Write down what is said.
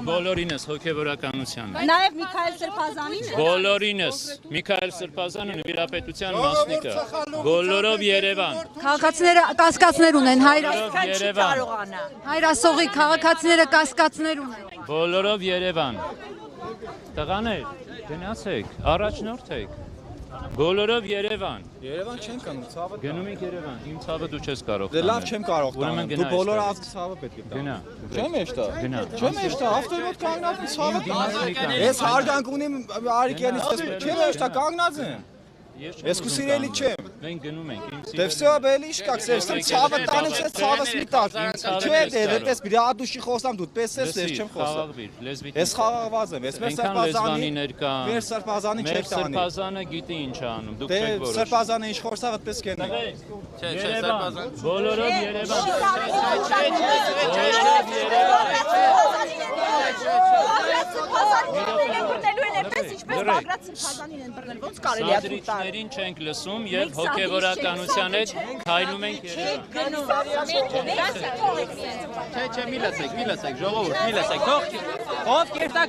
Բոլորինս հոգևորականության։ Նաև Միքայել Սրբազանին։ Բոլորինս Միքայել Սրբազանը նվիրապետության մասնիկը։ Բոլորով Երևան։ Քաղաքացիները կասկածներ ունեն, Երևան։ հայրասողի քաղաքացիները կասկածներ ունեն։ Բոլորով Երևան։ Տղաներ, գնացեք, առաջնորդեք։ Բոլորով Երևան։ Երևան չեն կանում, ցավը։ Գնում եք Երևան, իմ ցավը դու չես կարող։ Դե լավ չեմ կարող տանեմ։ Դու բոլոր ազգի ցավը պետք է տանես։ Գնա։ Չեմ էշտա։ Գնա։ Չեմ էշտա, ավտոմատ կանգնած ցավը։ Դիմացի Ես հարգանք ունիմ Արիկյանից, չեմ էշտա կանգնած եմ։ Ես քու սիրելի չեմ։ Մենք գնում ենք, իմ Դե всё, բելի իշկակ, սերսեմ ցավը տանից ես ցավս մի տակ։ Չէ, դե դες բրադուշի խոսամ դու պես ես չեմ խոսում։ Ես խաղաղված եմ, ես մեր սրբազանի ներկա։ Մեր սրբազանի չեք տանի։ Մեր սրբազանը գիտի ինչ է անում, դուք չեք Դե որոշ։ սրբազանը ինչ խոսա այդպես կենա։ Չէ, սրբազան։ Բոլորով Երևան։ Սադրիչներին չենք լսում եւ հոգեվորականության հետ քայլում ենք Երևան։ Չէ, մի լսեք, ժողովուրդ, մի լսեք, թող կերտակ